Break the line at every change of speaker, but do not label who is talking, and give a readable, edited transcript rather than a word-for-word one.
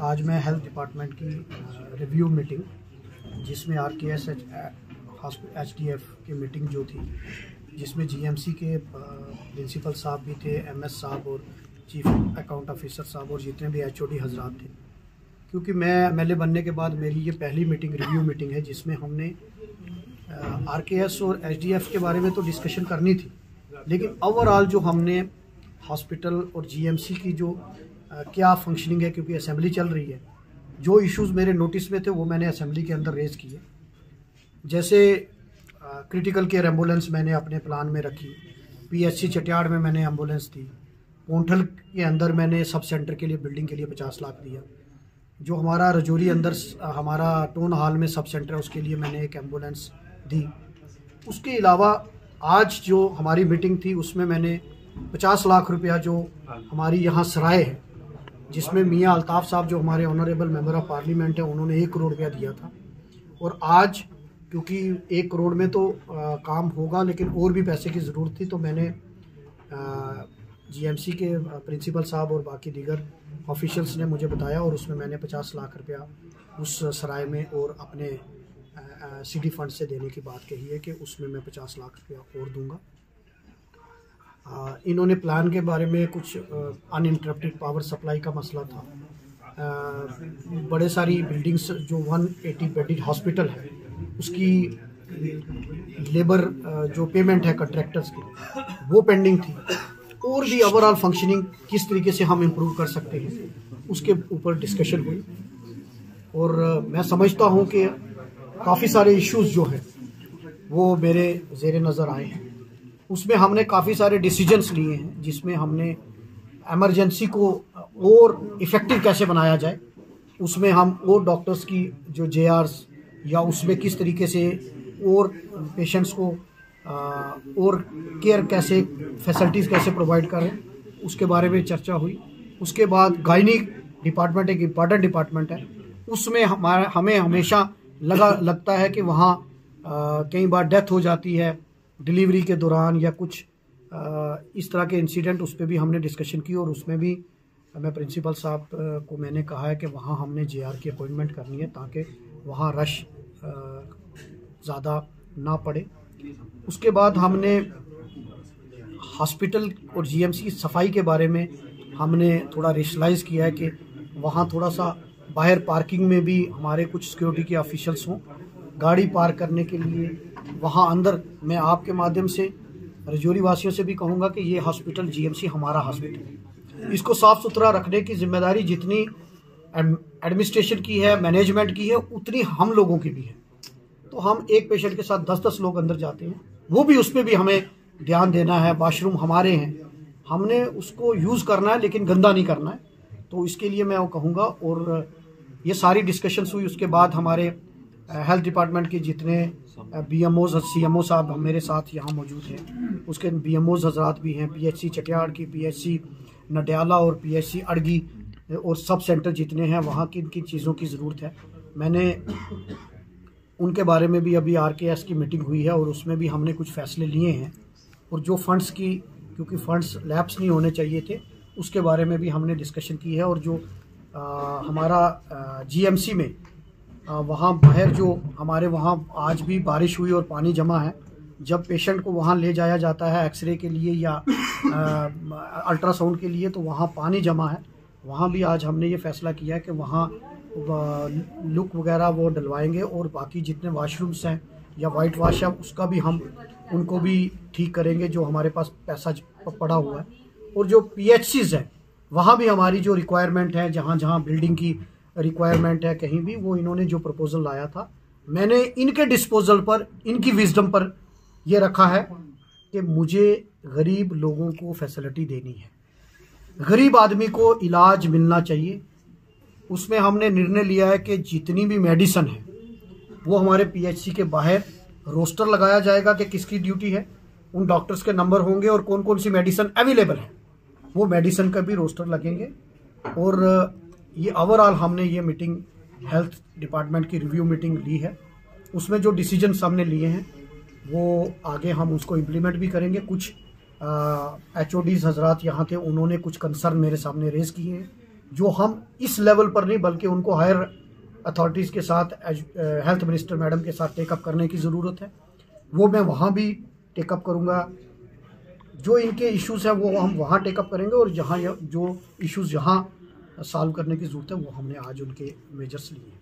आज मैं health department की रिव्यू मीटिंग, जिसमें RKS HDF की मीटिंग जो थी, जिसमें GMC के प्रिंसिपल साहब भी थे, MS साहब और चीफ अकाउंट ऑफिसर साहब और जितने भी HOD हजरात थे। क्योंकि मैं MLA बनने के बाद मेरी ये पहली मीटिंग रिव्यू मीटिंग है, जिसमें हमने RKS और HDF के बारे में तो डिस्कशन करनी थी, लेकिन ओवरऑल जो हमने हॉस्पिटल और GMC की जो क्या फंक्शनिंग है, क्योंकि असेंबली चल रही है, जो इश्यूज़ मेरे नोटिस में थे वो मैंने असेंबली के अंदर रेज़ किए। जैसे क्रिटिकल केयर एम्बुलेंस मैंने अपने प्लान में रखी, PHC चटियाड़ में मैंने एम्बुलेंस दी, पोंठल के अंदर मैंने सब सेंटर के लिए बिल्डिंग के लिए 50 लाख दिया, जो हमारा रजौरी अंदर हमारा टाउन हॉल में सब सेंटर है उसके लिए मैंने एक एम्बुलेंस दी। उसके अलावा आज जो हमारी मीटिंग थी उसमें मैंने 50 लाख रुपया जो हमारी यहाँ सराय है, जिसमें मियाँ अल्ताफ़ साहब जो हमारे ऑनरेबल मेंबर ऑफ पार्लियामेंट हैं, उन्होंने 1 करोड़ रुपया दिया था। और आज क्योंकि 1 करोड़ में तो काम होगा, लेकिन और भी पैसे की ज़रूरत थी, तो मैंने GMC के प्रिंसिपल साहब और बाकी दीगर ऑफिशियल्स ने मुझे बताया, और उसमें मैंने 50 लाख रुपया उस सराय में और अपने CD फंड से देने की बात कही है कि उसमें मैं 50 लाख रुपया और दूंगा। इन्होंने प्लान के बारे में कुछ अनइंटरप्टेड पावर सप्लाई का मसला था, बड़े सारी बिल्डिंग्स जो 180 बेडेड हॉस्पिटल है उसकी लेबर जो पेमेंट है कंट्रैक्टर्स की वो पेंडिंग थी, और भी ओवरऑल फंक्शनिंग किस तरीके से हम इम्प्रूव कर सकते हैं उसके ऊपर डिस्कशन हुई। और मैं समझता हूं कि काफ़ी सारे इश्यूज जो हैं वो मेरे ज़ेरे नज़र आए हैं। उसमें हमने काफ़ी सारे डिसीजंस लिए हैं, जिसमें हमने एमरजेंसी को और इफ़ेक्टिव कैसे बनाया जाए, उसमें हम और डॉक्टर्स की जो JRs या उसमें किस तरीके से और पेशेंट्स को और केयर कैसे फैसिलिटीज़ कैसे प्रोवाइड करें, उसके बारे में चर्चा हुई। उसके बाद गायनिक डिपार्टमेंट एक इम्पॉर्टेंट डिपार्टमेंट है, उसमें हमें हमेशा लगता है कि वहाँ कई बार डेथ हो जाती है डिलीवरी के दौरान या कुछ इस तरह के इंसिडेंट, उस पर भी हमने डिस्कशन की। और उसमें भी मैं प्रिंसिपल साहब को मैंने कहा है कि वहाँ हमने JR की अपॉइंटमेंट करनी है ताकि वहाँ रश ज़्यादा ना पड़े। उसके बाद हमने हॉस्पिटल और GMC की सफाई के बारे में हमने थोड़ा रेशनलाइज़ किया है कि वहाँ थोड़ा सा बाहर पार्किंग में भी हमारे कुछ सिक्योरिटी के ऑफिशियल्स हों, गाड़ी पार्क करने के लिए। वहाँ अंदर मैं आपके माध्यम से रजौरी वासियों से भी कहूँगा कि ये हॉस्पिटल GMC हमारा हॉस्पिटल है, इसको साफ़ सुथरा रखने की जिम्मेदारी जितनी एडमिनिस्ट्रेशन की है, मैनेजमेंट की है, उतनी हम लोगों की भी है। तो हम एक पेशेंट के साथ 10-10 लोग अंदर जाते हैं, वो भी उस पर भी हमें ध्यान देना है। वाशरूम हमारे हैं, हमने उसको यूज़ करना है लेकिन गंदा नहीं करना है, तो इसके लिए मैं वो कहूँगा। और ये सारी डिस्कशंस हुई। उसके बाद हमारे हेल्थ डिपार्टमेंट के जितने BMOs CMO साहब मेरे साथ यहाँ मौजूद हैं, उसके BMOs हजरात भी हैं, PHC चटियाड़ की, PHC नडियाला और PHC अड़गी और सब सेंटर जितने हैं, वहाँ किन किन चीज़ों की ज़रूरत है, मैंने उनके बारे में भी अभी RKS की मीटिंग हुई है और उसमें भी हमने कुछ फ़ैसले लिए हैं। और जो फंड्स की, क्योंकि फंड्स लैप्स नहीं होने चाहिए थे, उसके बारे में भी हमने डिस्कशन की है। और जो हमारा GMC में वहाँ बाहर जो हमारे वहाँ आज भी बारिश हुई और पानी जमा है, जब पेशेंट को वहाँ ले जाया जाता है एक्सरे के लिए या अल्ट्रासाउंड के लिए, तो वहाँ पानी जमा है। वहाँ भी आज हमने ये फ़ैसला किया है कि वहाँ लुक वगैरह वो डलवाएंगे, और बाकी जितने वाशरूम्स हैं या वाइट वाश है उसका भी हम उनको भी ठीक करेंगे, जो हमारे पास पैसा पड़ा हुआ है। और जो PHCs हैं वहाँ भी हमारी जो रिक्वायरमेंट है, जहाँ जहाँ बिल्डिंग की रिक्वायरमेंट है कहीं भी, वो इन्होंने जो प्रपोजल लाया था, मैंने इनके डिस्पोजल पर, इनकी विजडम पर ये रखा है कि मुझे गरीब लोगों को फैसिलिटी देनी है, गरीब आदमी को इलाज मिलना चाहिए। उसमें हमने निर्णय लिया है कि जितनी भी मेडिसिन है वो हमारे PHC के बाहर रोस्टर लगाया जाएगा कि किसकी ड्यूटी है, उन डॉक्टर्स के नंबर होंगे और कौन कौन सी मेडिसिन अवेलेबल है, वो मेडिसिन का भी रोस्टर लगेंगे। और ये ओवरऑल हमने ये मीटिंग हेल्थ डिपार्टमेंट की रिव्यू मीटिंग ली है, उसमें जो डिसीजंस हमने लिए हैं वो आगे हम उसको इम्प्लीमेंट भी करेंगे। कुछ HODs हजरात यहाँ थे, उन्होंने कुछ कंसर्न मेरे सामने रेज़ किए हैं जो हम इस लेवल पर नहीं बल्कि उनको हायर अथॉरिटीज़ के साथ हेल्थ मिनिस्टर मैडम के साथ टेकअप करने की ज़रूरत है, वो मैं वहाँ भी टेकअप करूँगा। जो इनके इश्यूज़ हैं वो हम वहाँ टेकअप करेंगे, और जहाँ जो इश्यूज़ जहाँ सॉल्व करने की ज़रूरत है वो हमने आज उनके मेजर्स लिए हैं।